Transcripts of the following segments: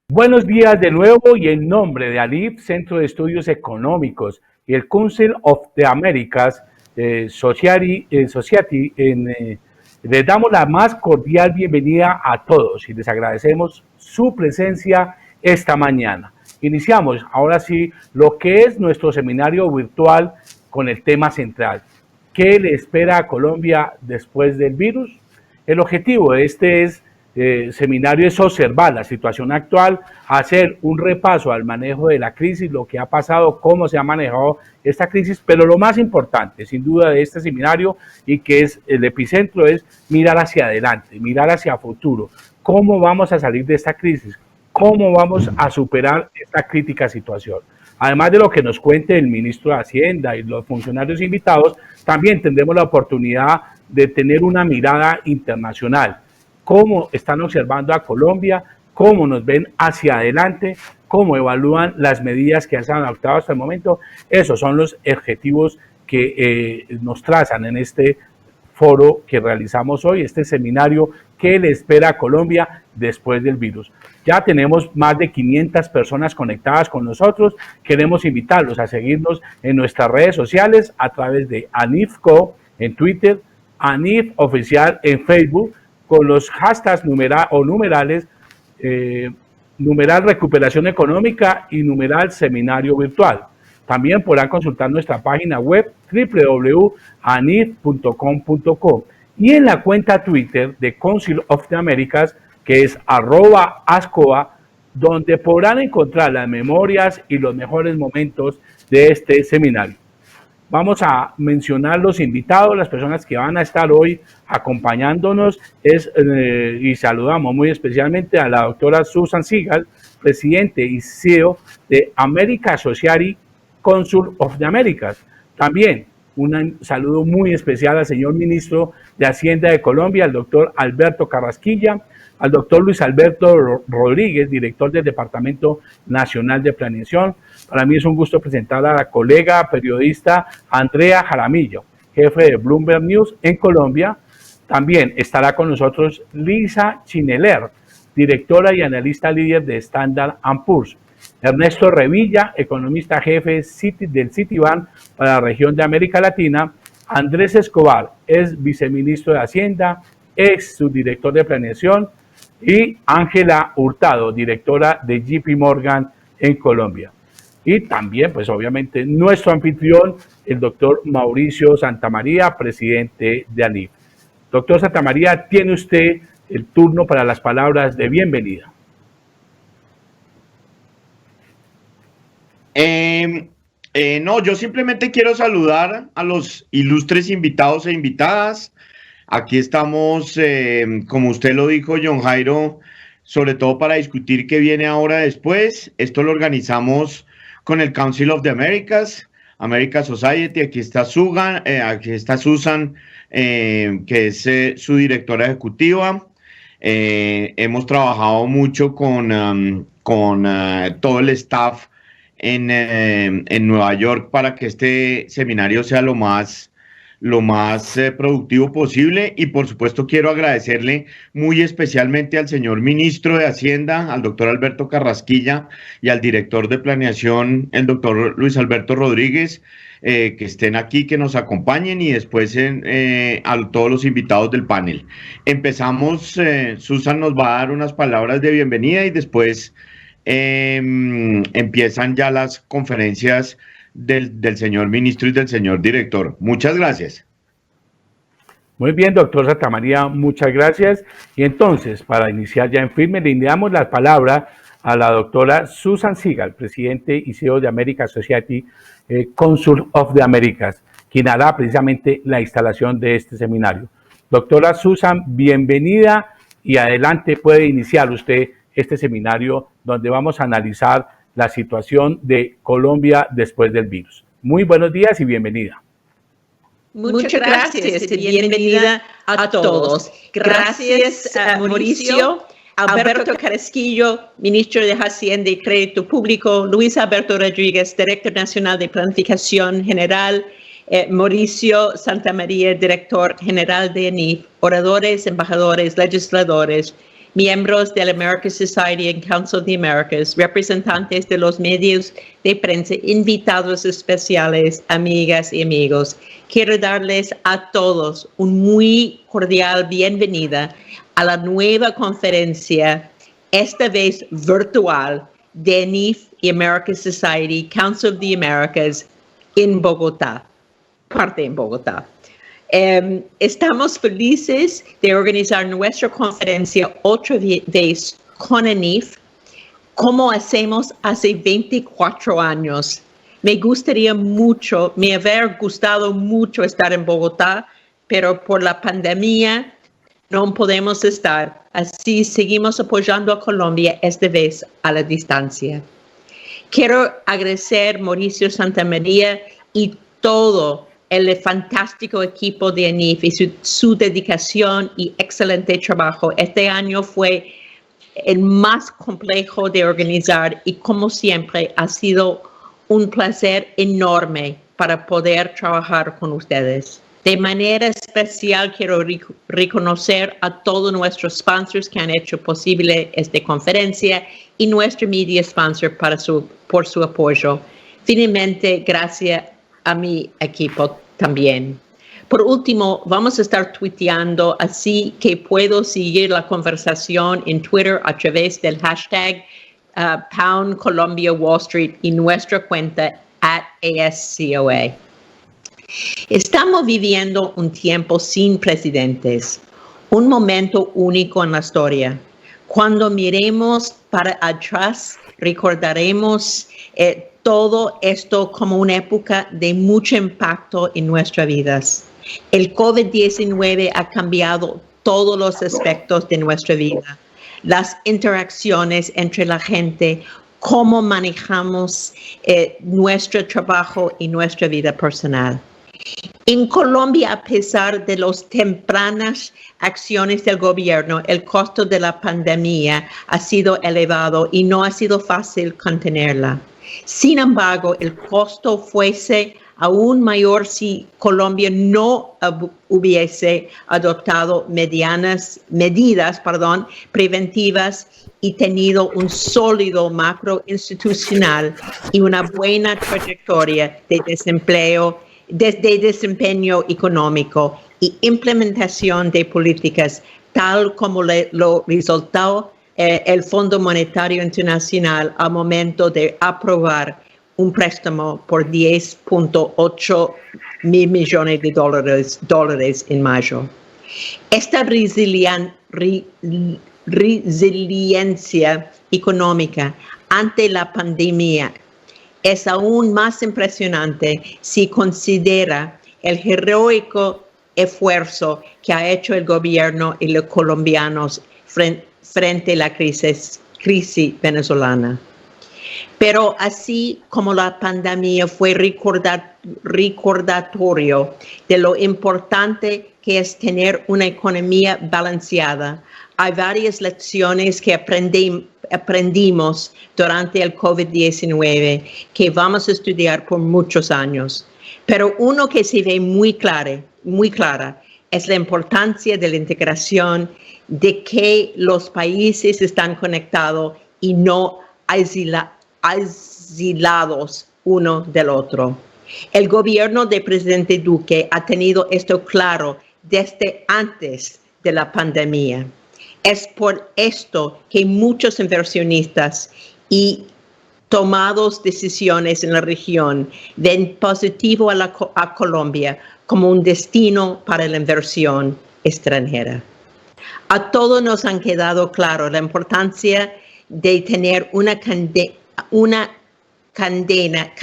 Buenos días de nuevo y en nombre de ALIF, Centro de Estudios Económicos y el Council of the Americas Society, les damos la más cordial bienvenida a todos y les agradecemos su presencia esta mañana. Iniciamos ahora sí lo que es nuestro seminario virtual con el tema central. ¿Qué le espera a Colombia después del virus? El objetivo de este seminario es observar la situación actual, hacer un repaso al manejo de la crisis, lo que ha pasado, cómo se ha manejado esta crisis, pero lo más importante, sin duda, de este seminario y que es el epicentro es mirar hacia adelante, mirar hacia futuro, cómo vamos a salir de esta crisis, cómo vamos a superar esta crítica situación. Además de lo que nos cuente el ministro de Hacienda y los funcionarios invitados, también tendremos la oportunidad de tener una mirada internacional. Cómo están observando a Colombia, cómo nos ven hacia adelante, cómo evalúan las medidas que se han adoptado hasta el momento. Esos son los objetivos que nos trazan en este foro que realizamos hoy, este seminario que le espera a Colombia después del virus. Ya tenemos más de 500 personas conectadas con nosotros. Queremos invitarlos a seguirnos en nuestras redes sociales a través de ANIFCO en Twitter, ANIF Oficial en Facebook, con los hashtags numerales, numeral recuperación económica y numeral seminario virtual. También podrán consultar nuestra página web www.anif.com.co y en la cuenta Twitter de Council of the Americas, que es @ascoa, donde podrán encontrar las memorias y los mejores momentos de este seminario. Vamos a mencionar los invitados, las personas que van a estar hoy acompañándonos, y saludamos muy especialmente a la doctora Susan Segal, presidente y CEO de America Society Council of the Americas. También un saludo muy especial al señor ministro de Hacienda de Colombia, al doctor Alberto Carrasquilla, al doctor Luis Alberto Rodríguez, director del Departamento Nacional de Planeación. Para mí es un gusto presentar a la colega periodista Andrea Jaramillo, jefe de Bloomberg News en Colombia. También estará con nosotros Lisa Chineler, directora y analista líder de Standard & Poor's. Ernesto Revilla, economista jefe del Citibank para la región de América Latina. Andrés Escobar es viceministro de Hacienda, ex subdirector de Planeación. Y Ángela Hurtado, directora de JP Morgan en Colombia. Y también, pues obviamente, nuestro anfitrión, el doctor Mauricio Santamaría, presidente de ALIF. Doctor Santamaría, tiene usted el turno para las palabras de bienvenida. No, yo simplemente quiero saludar a los ilustres invitados e invitadas. Aquí estamos, como usted lo dijo, John Jairo, sobre todo para discutir qué viene ahora después. Esto lo organizamos con el Council of the Americas, America Society. Aquí está Susan, que es su directora ejecutiva. Hemos trabajado mucho con todo el staff en Nueva York para que este seminario sea lo más productivo posible, y por supuesto quiero agradecerle muy especialmente al señor ministro de Hacienda, al doctor Alberto Carrasquilla, y al director de Planeación, el doctor Luis Alberto Rodríguez, que estén aquí, que nos acompañen, y después a todos los invitados del panel. Empezamos, Susan nos va a dar unas palabras de bienvenida y después empiezan ya las conferencias del señor ministro y del señor director. Muchas gracias. Muy bien, doctor Santamaría, muchas gracias. Y entonces, para iniciar ya en firme, le damos la palabra a la doctora Susan Segal, presidente y CEO de America Society, Council of the Americas, quien hará precisamente la instalación de este seminario. Doctora Susan, bienvenida y adelante, puede iniciar usted este seminario donde vamos a analizar la situación de Colombia después del virus. Muy buenos días y bienvenida. Muchas gracias y bienvenida a todos. Gracias a Mauricio, Alberto Carrasquillo, ministro de Hacienda y Crédito Público, Luis Alberto Rodríguez, director nacional de Planificación General, Mauricio Santamaría, director general de ANIF, oradores, embajadores, legisladores miembros del American Society and Council of the Americas, representantes de los medios de prensa, invitados especiales, amigas y amigos. Quiero darles a todos un muy cordial bienvenida a la nueva conferencia, esta vez virtual, de NIF y American Society, Council of the Americas en Bogotá, parte en Bogotá. Estamos felices de organizar nuestra conferencia otra vez con NIF, como hacemos hace 24 años. Me hubiera gustado mucho estar en Bogotá, pero por la pandemia no podemos estar. Así seguimos apoyando a Colombia, esta vez a la distancia. Quiero agradecer a Mauricio Santamaría y todo el fantástico equipo de NIF y su dedicación y excelente trabajo. Este año fue el más complejo de organizar y, como siempre, ha sido un placer enorme para poder trabajar con ustedes. De manera especial quiero reconocer a todos nuestros sponsors que han hecho posible esta conferencia y nuestro media sponsor por su apoyo. Finalmente, gracias a mi equipo también. Por último, vamos a estar tuiteando, así que puedo seguir la conversación en Twitter a través del hashtag Pound Colombia Wall Street y nuestra cuenta @ASCOA. Estamos viviendo un tiempo sin precedentes, un momento único en la historia. Cuando miremos para atrás, recordaremos todo esto como una época de mucho impacto en nuestras vidas. El COVID-19 ha cambiado todos los aspectos de nuestra vida, las interacciones entre la gente, cómo manejamos nuestro trabajo y nuestra vida personal. En Colombia, a pesar de las tempranas acciones del gobierno, el costo de la pandemia ha sido elevado y no ha sido fácil contenerla. Sin embargo, el costo fuese aún mayor si Colombia no hubiese adoptado medidas preventivas y tenido un sólido macro institucional y una buena trayectoria de desempeño económico y implementación de políticas tal como lo resultó el Fondo Monetario Internacional al momento de aprobar un préstamo por 10.8 mil millones de dólares en mayo. Esta resiliencia económica ante la pandemia es aún más impresionante si considera el heroico esfuerzo que ha hecho el gobierno y los colombianos frente a la crisis venezolana. Pero así como la pandemia fue recordatorio de lo importante que es tener una economía balanceada, hay varias lecciones que aprendimos durante el COVID-19 que vamos a estudiar por muchos años. Pero uno que se ve muy clara es la importancia de la integración, de que los países están conectados y no aislados uno del otro. El gobierno del presidente Duque ha tenido esto claro desde antes de la pandemia. Es por esto que muchos inversionistas y tomados decisiones en la región ven positivo a Colombia como un destino para la inversión extranjera. A todos nos han quedado claro la importancia de tener una cadena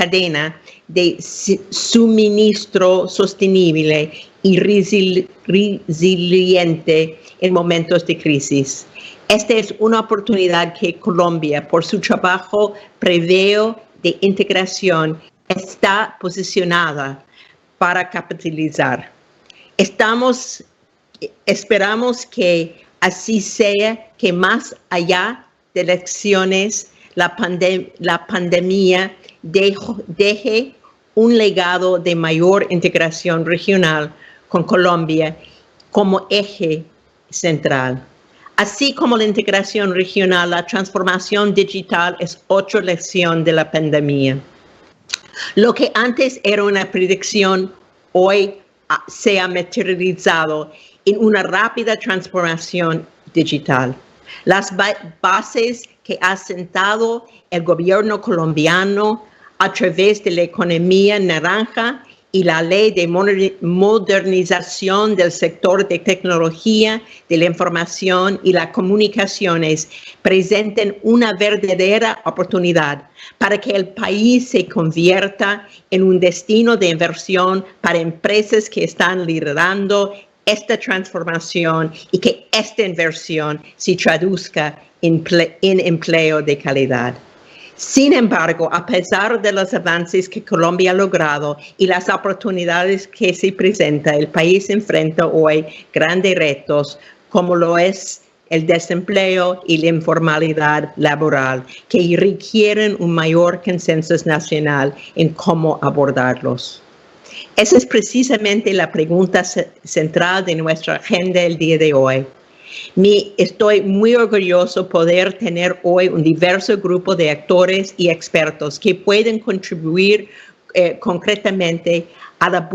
de suministro sostenible y resiliente en momentos de crisis. Esta es una oportunidad que Colombia, por su trabajo previo de integración, está posicionada para capitalizar. Esperamos que así sea, que más allá de elecciones, la pandemia deje un legado de mayor integración regional con Colombia como eje central. Así como la integración regional, la transformación digital es otra lección de la pandemia. Lo que antes era una predicción, hoy se ha materializado en una rápida transformación digital. Las bases que ha sentado el gobierno colombiano a través de la economía naranja y la ley de modernización del sector de tecnología, de la información y las comunicaciones presenten una verdadera oportunidad para que el país se convierta en un destino de inversión para empresas que están liderando esta transformación y que esta inversión se traduzca en empleo de calidad. Sin embargo, a pesar de los avances que Colombia ha logrado y las oportunidades que se presentan, el país enfrenta hoy grandes retos, como lo es el desempleo y la informalidad laboral, que requieren un mayor consenso nacional en cómo abordarlos. Esa es precisamente la pregunta central de nuestra agenda el día de hoy. Estoy muy orgulloso poder tener hoy un diverso grupo de actores y expertos que pueden contribuir concretamente a la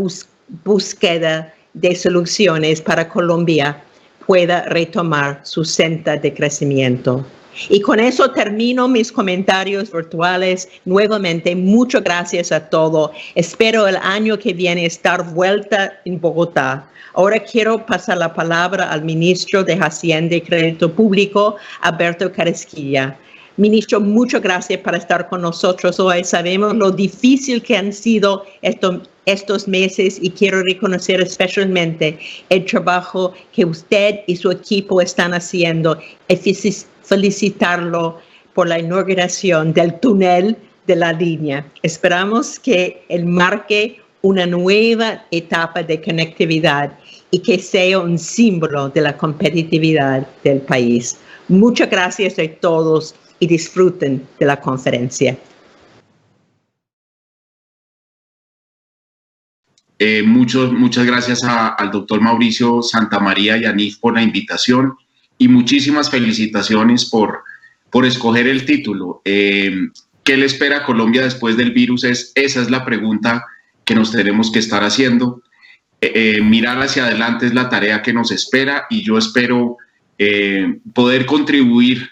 búsqueda de soluciones para Colombia pueda retomar su senda de crecimiento. Y con eso termino mis comentarios virtuales. Nuevamente, muchas gracias a todos. Espero el año que viene estar vuelta en Bogotá. Ahora quiero pasar la palabra al ministro de Hacienda y Crédito Público, Alberto Carrasquilla. Ministro, muchas gracias por estar con nosotros hoy. Sabemos lo difícil que han sido estos meses y quiero reconocer especialmente el trabajo que usted y su equipo están haciendo y felicitarlo por la inauguración del túnel de la línea. Esperamos que él marque una nueva etapa de conectividad y que sea un símbolo de la competitividad del país. Muchas gracias a todos y disfruten de la conferencia. Muchas gracias al doctor Mauricio Santamaría y a NIF por la invitación y muchísimas felicitaciones por escoger el título. ¿Qué le espera a Colombia después del virus? Esa es la pregunta que nos tenemos que estar haciendo. Mirar hacia adelante es la tarea que nos espera y yo espero poder contribuir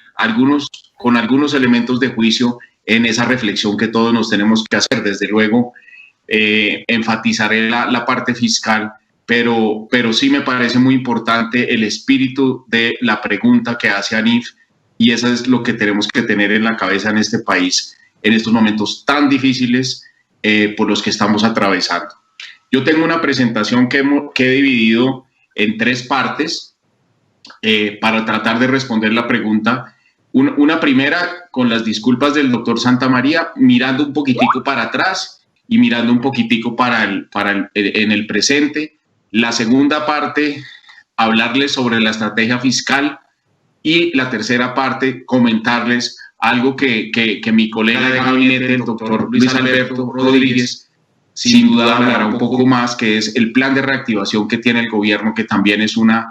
con algunos elementos de juicio en esa reflexión que todos nos tenemos que hacer. Desde luego, enfatizaré la parte fiscal, pero sí me parece muy importante el espíritu de la pregunta que hace ANIF y eso es lo que tenemos que tener en la cabeza en este país, en estos momentos tan difíciles por los que estamos atravesando. Yo tengo una presentación que he dividido en 3 partes para tratar de responder la pregunta. Una primera, con las disculpas del doctor Santamaría, mirando un poquitico para atrás y mirando un poquitico en el presente. La segunda parte, hablarles sobre la estrategia fiscal. Y la tercera parte, comentarles algo que mi colega de gabinete, el doctor Luis Alberto Rodríguez, sin duda hablará un poco más, que es el plan de reactivación que tiene el gobierno, que también es unas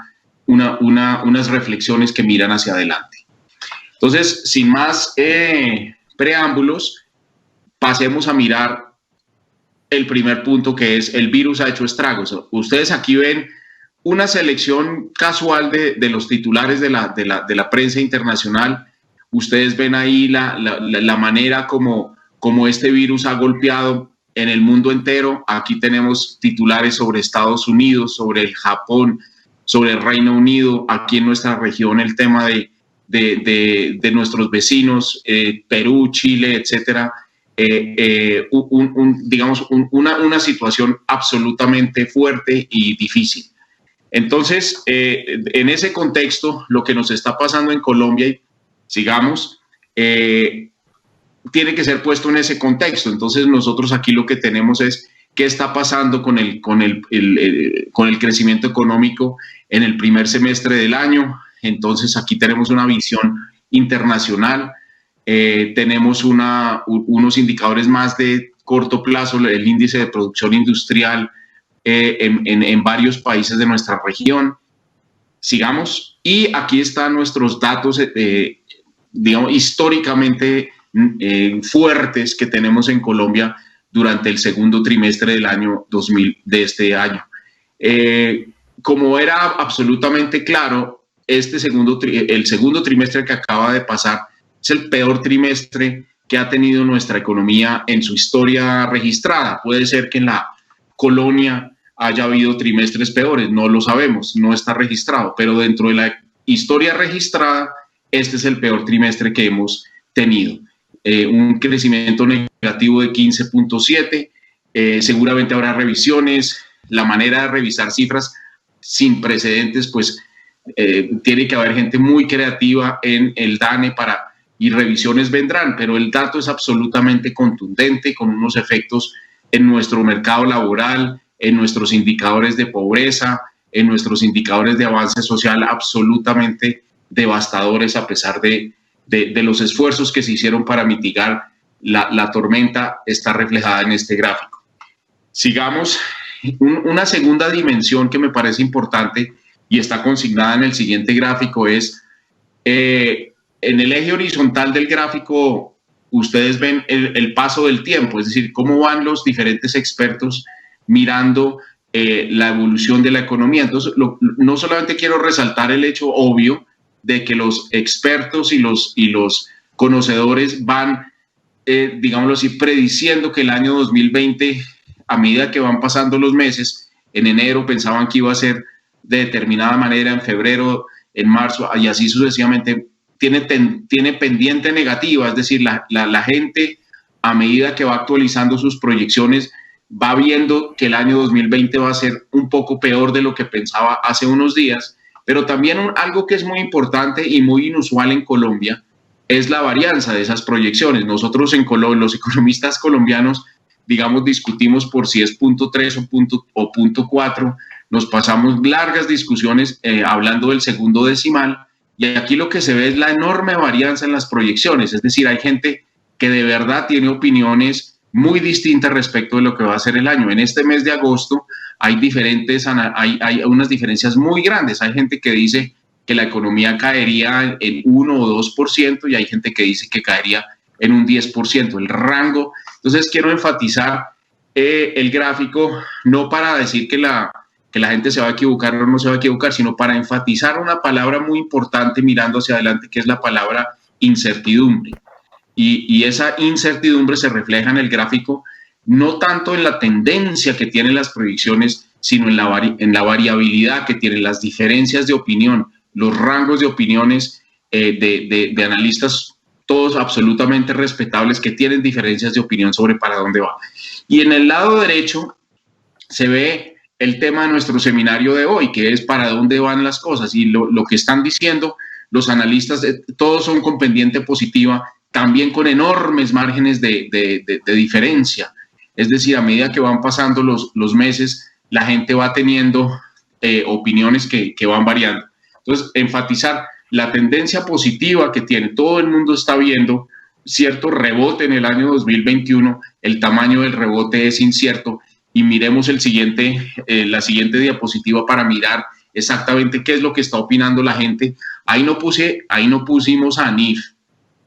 reflexiones que miran hacia adelante. Entonces, sin más preámbulos, pasemos a mirar el primer punto, que es el virus ha hecho estragos. Ustedes aquí ven una selección casual de los titulares de la prensa internacional. Ustedes ven ahí la manera como este virus ha golpeado en el mundo entero. Aquí tenemos titulares sobre Estados Unidos, sobre el Japón, sobre el Reino Unido. Aquí en nuestra región el tema de nuestros vecinos, Perú, Chile, etcétera. Una situación absolutamente fuerte y difícil. Entonces, en ese contexto, lo que nos está pasando en Colombia, sigamos, tiene que ser puesto en ese contexto. Entonces, nosotros aquí lo que tenemos es qué está pasando con el crecimiento económico en el primer semestre del año. Entonces, aquí tenemos una visión internacional. Tenemos unos indicadores más de corto plazo, el índice de producción industrial en varios países de nuestra región. Sigamos. Y aquí están nuestros datos, digamos, históricamente fuertes que tenemos en Colombia durante el segundo trimestre del año 2000, de este año. Como era absolutamente claro, el segundo trimestre que acaba de pasar es el peor trimestre que ha tenido nuestra economía en su historia registrada. Puede ser que en la colonia haya habido trimestres peores, no lo sabemos, no está registrado, pero dentro de la historia registrada, este es el peor trimestre que hemos tenido. Un crecimiento negativo de 15.7, seguramente habrá revisiones, la manera de revisar cifras sin precedentes, pues tiene que haber gente muy creativa en el DANE y revisiones vendrán, pero el dato es absolutamente contundente, con unos efectos en nuestro mercado laboral, en nuestros indicadores de pobreza, en nuestros indicadores de avance social absolutamente devastadores, a pesar de los esfuerzos que se hicieron para mitigar la tormenta, está reflejada en este gráfico. Sigamos. Una segunda dimensión que me parece importante y está consignada en el siguiente gráfico es, en el eje horizontal del gráfico, ustedes ven el paso del tiempo, es decir, cómo van los diferentes expertos mirando la evolución de la economía. Entonces, no solamente quiero resaltar el hecho obvio de que los expertos y los conocedores van, digámoslo así, prediciendo que el año 2020, a medida que van pasando los meses, en enero pensaban que iba a ser de determinada manera, en febrero, en marzo, y así sucesivamente, tiene pendiente negativa, es decir, la gente, a medida que va actualizando sus proyecciones, va viendo que el año 2020 va a ser un poco peor de lo que pensaba hace unos días, pero también algo que es muy importante y muy inusual en Colombia es la varianza de esas proyecciones. Nosotros los economistas colombianos, digamos, discutimos por si es 0.3 o 0.4, nos pasamos largas discusiones hablando del segundo decimal, y aquí lo que se ve es la enorme varianza en las proyecciones, es decir, hay gente que de verdad tiene opiniones muy distintas respecto de lo que va a ser el año. En este mes de agosto hay unas diferencias muy grandes. Hay gente que dice que la economía caería en 1 o 2% y hay gente que dice que caería en un 10%. El rango. Entonces quiero enfatizar el gráfico, no para decir que la gente se va a equivocar o no se va a equivocar, sino para enfatizar una palabra muy importante mirando hacia adelante, que es la palabra incertidumbre. Y esa incertidumbre se refleja en el gráfico, no tanto en la tendencia que tienen las proyecciones, sino en la variabilidad que tienen, las diferencias de opinión, los rangos de opiniones de analistas, todos absolutamente respetables, que tienen diferencias de opinión sobre para dónde va. Y en el lado derecho se ve el tema de nuestro seminario de hoy, que es para dónde van las cosas. Y lo que están diciendo los analistas, todos son con pendiente positiva, también con enormes márgenes de diferencia. Es decir, a medida que van pasando los meses, la gente va teniendo opiniones que van variando. Entonces, enfatizar la tendencia positiva que tiene. Todo el mundo está viendo cierto rebote en el año 2021. El tamaño del rebote es incierto. Y miremos la siguiente diapositiva para mirar exactamente qué es lo que está opinando la gente. Ahí no pusimos a ANIF,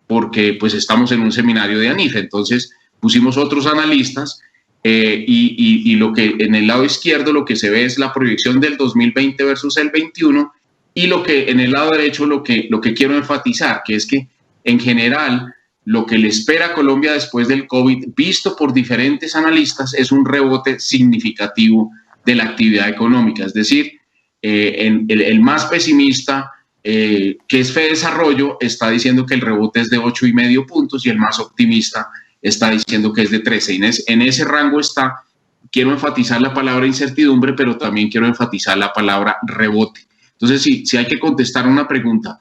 porque pues estamos en un seminario de ANIF, entonces pusimos otros analistas y lo que en el lado izquierdo lo que se ve es la proyección del 2020 versus el 21, y lo que en el lado derecho lo que quiero enfatizar, que es que en general lo que le espera a Colombia después del COVID, visto por diferentes analistas, es un rebote significativo de la actividad económica, es decir, el más pesimista, que es FEDesarrollo, está diciendo que el rebote es de 8,5 puntos y el más optimista está diciendo que es de 13. En ese rango está. Quiero enfatizar la palabra incertidumbre, pero también quiero enfatizar la palabra rebote. Entonces, si hay que contestar una pregunta,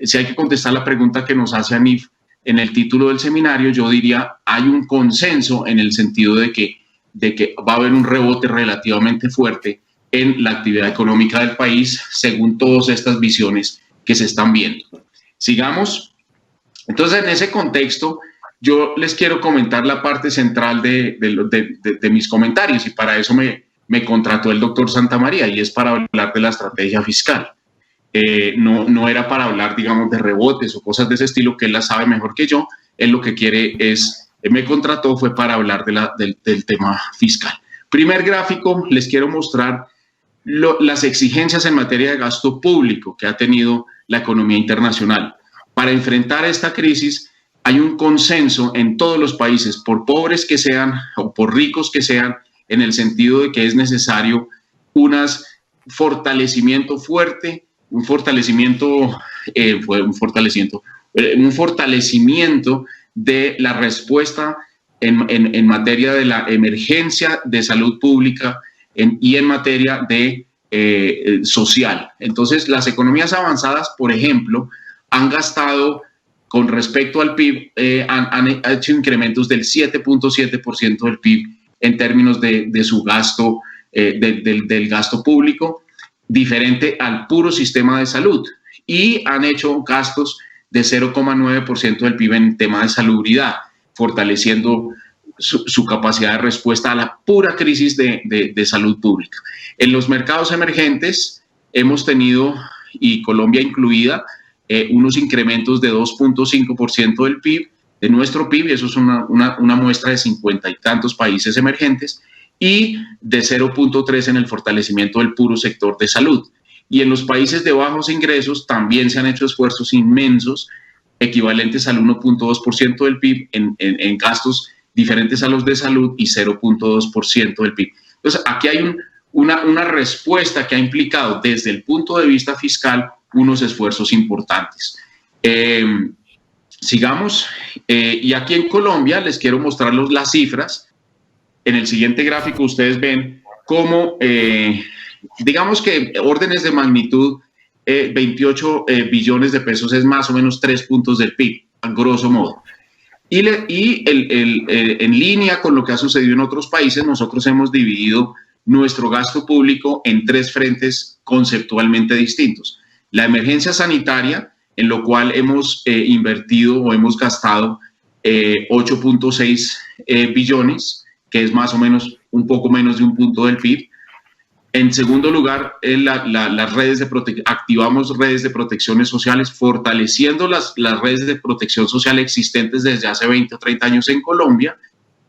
si hay que contestar la pregunta que nos hace ANIF en el título del seminario, yo diría, hay un consenso en el sentido de que va a haber un rebote relativamente fuerte en la actividad económica del país, según todas estas visiones que se están viendo. Sigamos. Entonces, en ese contexto, yo les quiero comentar la parte central de mis comentarios, y para eso me contrató el doctor Santamaría, y es para hablar de la estrategia fiscal. no era para hablar, digamos, de rebotes o cosas de ese estilo, que él las sabe mejor que yo. Él lo que quiere es, me contrató fue para hablar del tema fiscal. Primer gráfico, les quiero mostrar las exigencias en materia de gasto público que ha tenido la economía internacional. Para enfrentar esta crisis hay un consenso en todos los países, por pobres que sean o por ricos que sean, en el sentido de que es necesario un fortalecimiento fuerte, un fortalecimiento de la respuesta en materia de la emergencia de salud pública y en materia de social. Entonces, las economías avanzadas, por ejemplo, han gastado con respecto al PIB, han hecho incrementos del 7.7% del PIB en términos de su gasto, del gasto público, diferente al puro sistema de salud, y han hecho gastos de 0,9% del PIB en tema de salubridad, fortaleciendo su capacidad de respuesta a la pura crisis de salud pública. En los mercados emergentes hemos tenido, y Colombia incluida, unos incrementos de 2.5% del PIB, de nuestro PIB, y eso es una muestra de 50 y tantos países emergentes, y de 0.3 en el fortalecimiento del puro sector de salud. Y en los países de bajos ingresos también se han hecho esfuerzos inmensos, equivalentes al 1.2% del PIB en gastos diferentes a los de salud y 0.2% del PIB. Entonces, aquí hay una respuesta que ha implicado desde el punto de vista fiscal unos esfuerzos importantes. Sigamos, y aquí en Colombia les quiero mostrar las cifras. En el siguiente gráfico ustedes ven cómo, digamos que órdenes de magnitud, 28 billones de pesos es más o menos 3 puntos del PIB, a grosso modo. Y en línea con lo que ha sucedido en otros países, nosotros hemos dividido nuestro gasto público en 3 frentes conceptualmente distintos. La emergencia sanitaria, en lo cual hemos invertido o hemos gastado 8.6 billones, que es más o menos un poco menos de 1 punto del PIB. En segundo lugar, las redes activamos redes de protecciones sociales, fortaleciendo las redes de protección social existentes desde hace 20 o 30 años en Colombia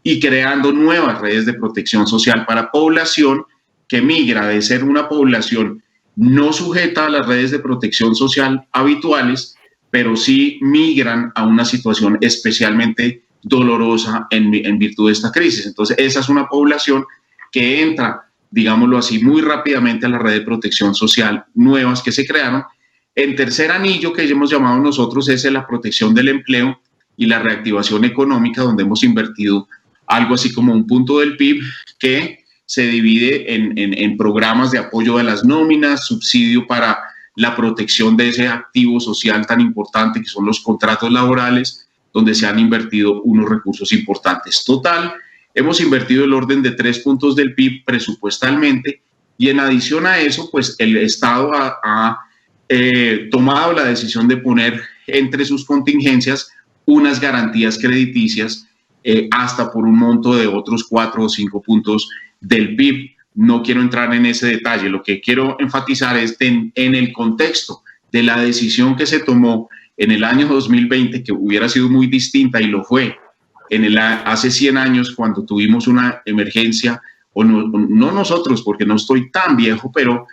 y creando nuevas redes de protección social para población que migra de ser una población no sujeta a las redes de protección social habituales, pero sí migran a una situación especialmente dolorosa en virtud de esta crisis. Entonces, esa es una población que entra, digámoslo así, muy rápidamente a la red de protección social nuevas que se crearon. El tercer anillo que hemos llamado nosotros es la protección del empleo y la reactivación económica, donde hemos invertido algo así como 1 punto del PIB, que se divide en programas de apoyo a las nóminas, subsidio para la protección de ese activo social tan importante que son los contratos laborales, donde se han invertido unos recursos importantes. Total, hemos invertido el orden de 3 puntos del PIB presupuestalmente, y en adición a eso, pues el Estado ha tomado la decisión de poner entre sus contingencias unas garantías crediticias hasta por un monto de otros 4 o 5 puntos del PIB. No quiero entrar en ese detalle. Lo que quiero enfatizar es en el contexto de la decisión que se tomó en el año 2020, que hubiera sido muy distinta, y lo fue, hace 100 años cuando tuvimos una emergencia, o no nosotros, porque no estoy tan viejo, pero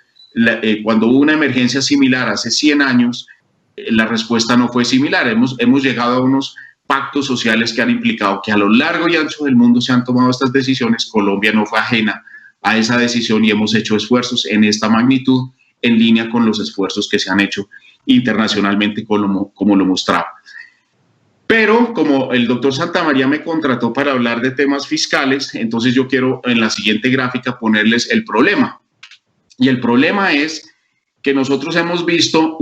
cuando hubo una emergencia similar hace 100 años, la respuesta no fue similar. Hemos llegado a unos pactos sociales que han implicado que a lo largo y ancho del mundo se han tomado estas decisiones. Colombia no fue ajena a esa decisión y hemos hecho esfuerzos en esta magnitud en línea con los esfuerzos que se han hecho internacionalmente, como lo mostraba. Pero como el doctor Santamaría me contrató para hablar de temas fiscales, entonces yo quiero en la siguiente gráfica ponerles el problema. Y el problema es que nosotros hemos visto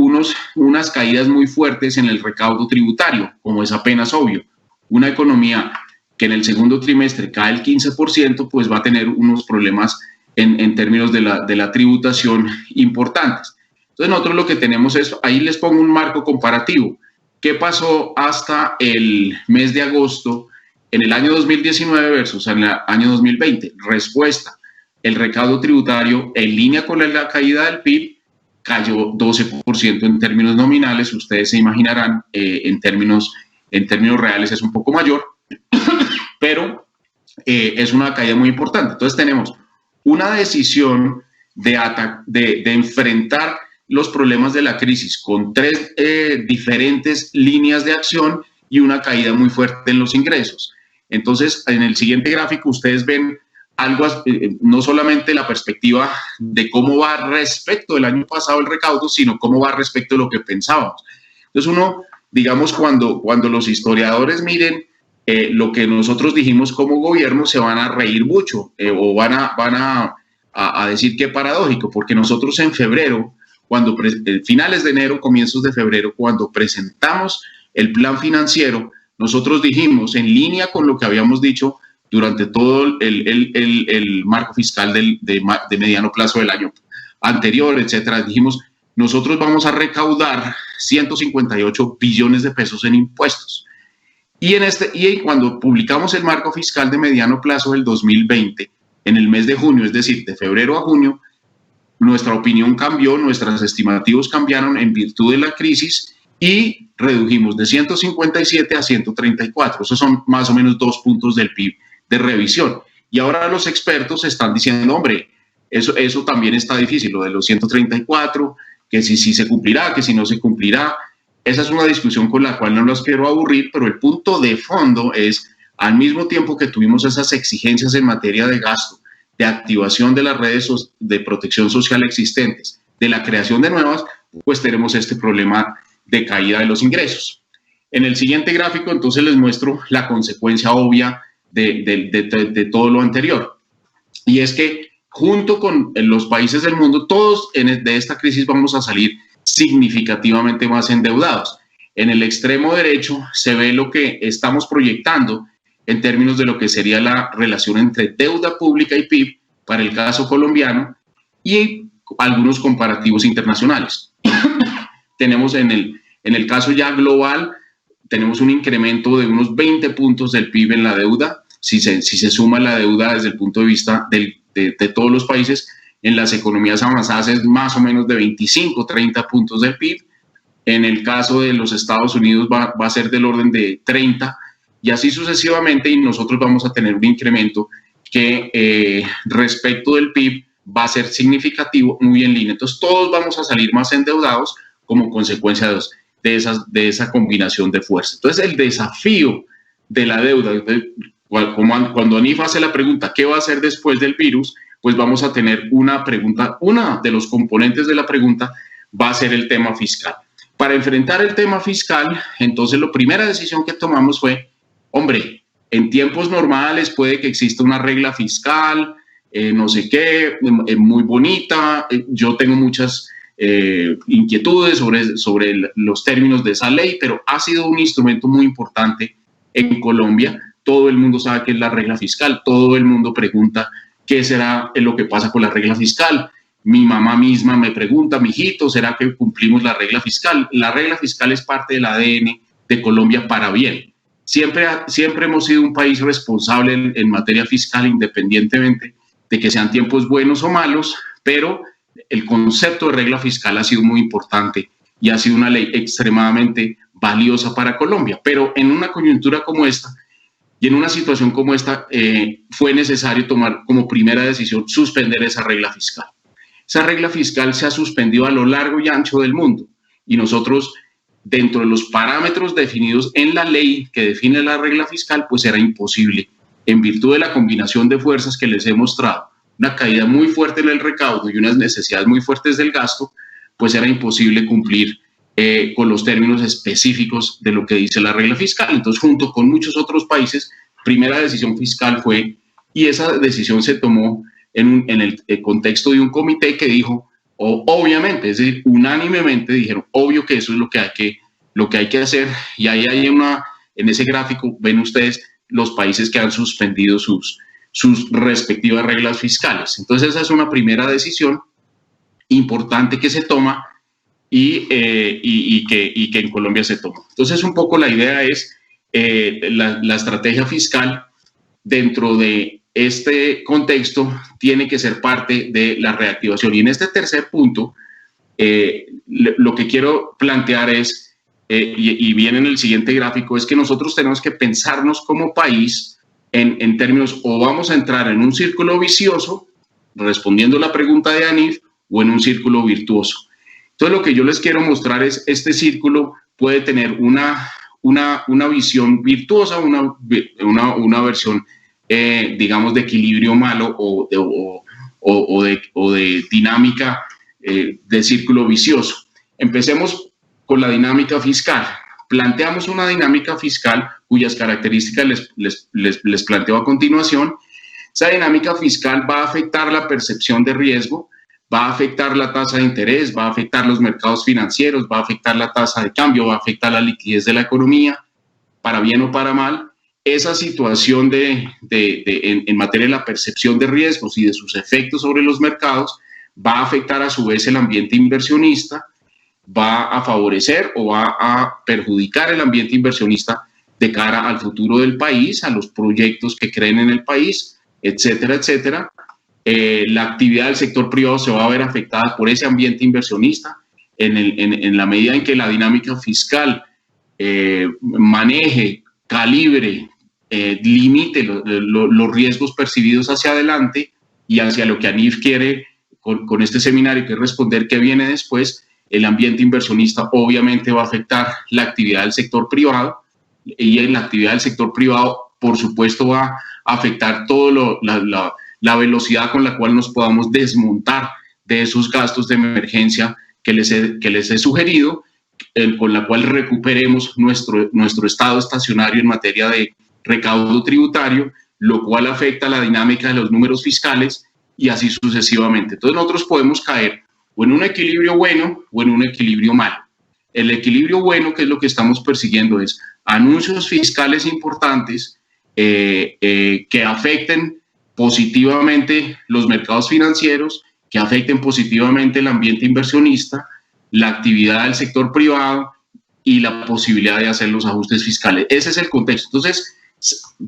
unas caídas muy fuertes en el recaudo tributario, como es apenas obvio. Una economía que en el segundo trimestre cae el 15%, pues va a tener unos problemas en términos de la tributación importantes. Entonces nosotros lo que tenemos es, ahí les pongo un marco comparativo. ¿Qué pasó hasta el mes de agosto en el año 2019 versus en el año 2020? Respuesta: el recaudo tributario en línea con la caída del PIB cayó 12% en términos nominales. Ustedes se imaginarán, en términos reales es un poco mayor, pero es una caída muy importante. Entonces tenemos una decisión de enfrentar los problemas de la crisis con 3 diferentes líneas de acción y una caída muy fuerte en los ingresos. Entonces, en el siguiente gráfico ustedes ven algo, no solamente la perspectiva de cómo va respecto del año pasado el recaudo, sino cómo va respecto de lo que pensábamos. Entonces uno, digamos, cuando los historiadores miren lo que nosotros dijimos como gobierno, se van a reír mucho o van a decir qué paradójico, porque nosotros en febrero, finales de enero, comienzos de febrero, cuando presentamos el plan financiero, nosotros dijimos, en línea con lo que habíamos dicho durante todo el marco fiscal de mediano plazo del año anterior, etcétera, dijimos, nosotros vamos a recaudar 158 billones de pesos en impuestos. Y cuando publicamos el marco fiscal de mediano plazo del 2020, en el mes de junio, es decir, de febrero a junio, nuestra opinión cambió, nuestros estimativos cambiaron en virtud de la crisis y redujimos de 157 a 134. Esos son más o menos 2 puntos del PIB de revisión. Y ahora los expertos están diciendo, hombre, eso también está difícil, lo de los 134, que si se cumplirá, que si no se cumplirá. Esa es una discusión con la cual no los quiero aburrir, pero el punto de fondo es, al mismo tiempo que tuvimos esas exigencias en materia de gasto, de activación de las redes de protección social existentes, de la creación de nuevas, pues tenemos este problema de caída de los ingresos. En el siguiente gráfico, entonces, les muestro la consecuencia obvia de todo lo anterior. Y es que junto con los países del mundo, todos de esta crisis vamos a salir significativamente más endeudados. En el extremo derecho se ve lo que estamos proyectando en términos de lo que sería la relación entre deuda pública y PIB para el caso colombiano y algunos comparativos internacionales. Tenemos en el caso ya global, tenemos un incremento de unos 20 puntos del PIB en la deuda, si se suma la deuda desde el punto de vista de todos los países. En las economías avanzadas es más o menos de 25, 30 puntos del PIB. En el caso de los Estados Unidos va a ser del orden de 30, y así sucesivamente, y nosotros vamos a tener un incremento que respecto del PIB va a ser significativo, muy en línea. Entonces todos vamos a salir más endeudados como consecuencia de esa combinación de fuerzas. Entonces el desafío de la deuda, cuando Anif hace la pregunta, ¿qué va a hacer después del virus? Pues vamos a tener una pregunta, una de los componentes de la pregunta va a ser el tema fiscal. Para enfrentar el tema fiscal, entonces la primera decisión que tomamos fue, hombre, en tiempos normales puede que exista una regla fiscal, no sé qué, muy bonita, yo tengo muchas inquietudes sobre los términos de esa ley, pero ha sido un instrumento muy importante en Colombia. Todo el mundo sabe qué es la regla fiscal, todo el mundo pregunta qué será lo que pasa con la regla fiscal. Mi mamá misma me pregunta, mijito, ¿será que cumplimos la regla fiscal? La regla fiscal es parte del ADN de Colombia para bien. Siempre hemos sido un país responsable en materia fiscal, independientemente de que sean tiempos buenos o malos, pero el concepto de regla fiscal ha sido muy importante y ha sido una ley extremadamente valiosa para Colombia. Pero en una coyuntura como esta y en una situación como esta, fue necesario tomar como primera decisión suspender esa regla fiscal. Esa regla fiscal se ha suspendido a lo largo y ancho del mundo, y nosotros, dentro de los parámetros definidos en la ley que define la regla fiscal, pues era imposible, en virtud de la combinación de fuerzas que les he mostrado, una caída muy fuerte en el recaudo y unas necesidades muy fuertes del gasto, pues era imposible cumplir con los términos específicos de lo que dice la regla fiscal. Entonces, junto con muchos otros países, primera decisión fiscal fue, y esa decisión se tomó en el contexto de un comité que dijo, obviamente, es decir, unánimemente dijeron, obvio que eso es lo que hay que hacer, y ahí hay en ese gráfico ven ustedes los países que han suspendido sus respectivas reglas fiscales. Entonces esa es una primera decisión importante que se toma y que en Colombia se tomó. Entonces un poco la idea es la estrategia fiscal dentro de este contexto tiene que ser parte de la reactivación. Y en este tercer punto, lo que quiero plantear es, y viene en el siguiente gráfico, es que nosotros tenemos que pensarnos como país en términos, o vamos a entrar en un círculo vicioso, respondiendo a la pregunta de Anif, o en un círculo virtuoso. Entonces, lo que yo les quiero mostrar es, este círculo puede tener una visión virtuosa, una versión, digamos, de equilibrio malo o de dinámica de círculo vicioso. Empecemos con la dinámica fiscal. Planteamos una dinámica fiscal cuyas características les planteo a continuación. Esa dinámica fiscal va a afectar la percepción de riesgo, va a afectar la tasa de interés, va a afectar los mercados financieros, va a afectar la tasa de cambio, va a afectar la liquidez de la economía, para bien o para mal. Esa situación en materia de la percepción de riesgos y de sus efectos sobre los mercados va a afectar a su vez el ambiente inversionista, va a favorecer o va a perjudicar el ambiente inversionista de cara al futuro del país, a los proyectos que creen en el país, etcétera, etcétera. La actividad del sector privado se va a ver afectada por ese ambiente inversionista en la medida en que la dinámica fiscal maneje, calibre, limite los riesgos percibidos hacia adelante y hacia lo que Anif quiere con este seminario, que es responder qué viene después. El ambiente inversionista obviamente va a afectar la actividad del sector privado, y en la actividad del sector privado, por supuesto, va a afectar toda la velocidad con la cual nos podamos desmontar de esos gastos de emergencia que les he sugerido, con la cual recuperemos nuestro estado estacionario en materia de recaudo tributario, lo cual afecta la dinámica de los números fiscales y así sucesivamente. Entonces nosotros podemos caer o en un equilibrio bueno o en un equilibrio malo. El equilibrio bueno, que es lo que estamos persiguiendo, es anuncios fiscales importantes que afecten positivamente los mercados financieros, que afecten positivamente el ambiente inversionista, la actividad del sector privado y la posibilidad de hacer los ajustes fiscales. Ese es el contexto. Entonces,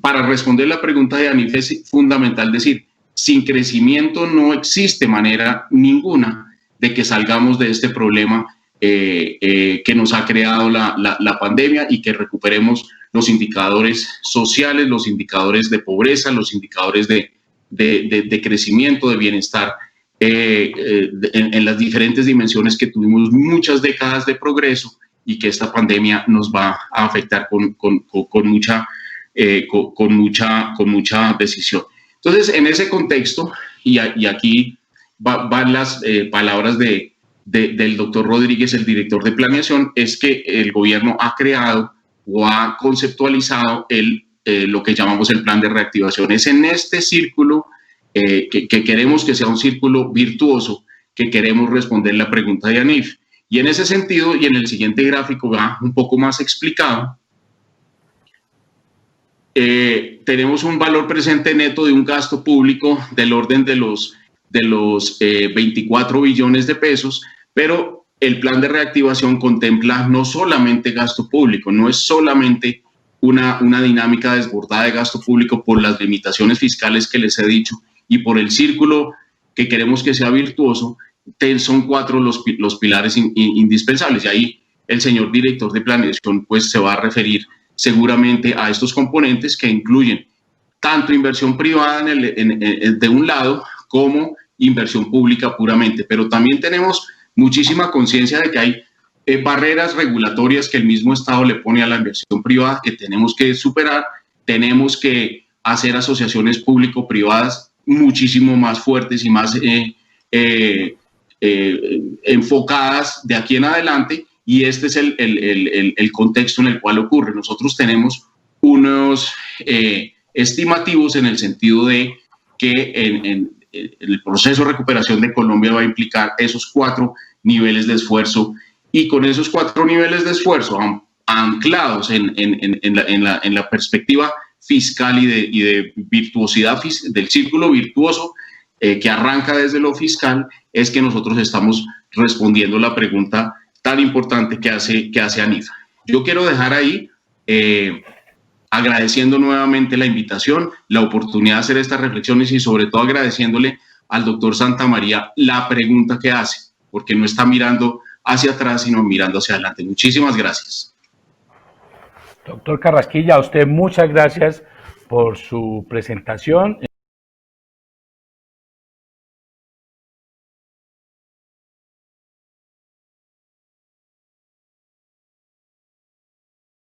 para responder la pregunta de Anif, es fundamental decir, sin crecimiento no existe manera ninguna de que salgamos de este problema que nos ha creado la pandemia y que recuperemos los indicadores sociales, los indicadores de pobreza, los indicadores de crecimiento, de bienestar en las diferentes dimensiones que tuvimos muchas décadas de progreso y que esta pandemia nos va a afectar con mucha decisión. Entonces, en ese contexto, y aquí van las palabras del doctor Rodríguez, el director de planeación, es que el gobierno ha creado o ha conceptualizado lo que llamamos el plan de reactivación. Es en este círculo que queremos que sea un círculo virtuoso, que queremos responder la pregunta de Anif. Y en ese sentido, y en el siguiente gráfico va un poco más explicado, tenemos un valor presente neto de un gasto público del orden de los 24 billones de pesos, pero el plan de reactivación contempla no solamente gasto público, no es solamente una dinámica desbordada de gasto público por las limitaciones fiscales que les he dicho y por el círculo que queremos que sea virtuoso. Son 4 los pilares indispensables, y ahí el señor director de planeación pues se va a referir seguramente a estos componentes que incluyen tanto inversión privada de un lado como inversión pública puramente, pero también tenemos muchísima conciencia de que hay barreras regulatorias que el mismo Estado le pone a la inversión privada que tenemos que superar. Tenemos que hacer asociaciones público-privadas muchísimo más fuertes y más enfocadas de aquí en adelante, y este es el contexto en el cual ocurre. Nosotros tenemos unos estimativos en el sentido de que en el proceso de recuperación de Colombia va a implicar esos 4 niveles de esfuerzo, y con esos 4 niveles de esfuerzo anclados en la perspectiva fiscal y de virtuosidad del círculo virtuoso que arranca desde lo fiscal, es que nosotros estamos respondiendo la pregunta tan importante que hace Anif. Yo quiero dejar ahí agradeciendo nuevamente la invitación, la oportunidad de hacer estas reflexiones, y sobre todo agradeciéndole al doctor Santamaría la pregunta que hace. porque no está mirando hacia atrás, sino mirando hacia adelante. Muchísimas gracias. Doctor Carrasquilla, a usted muchas gracias por su presentación.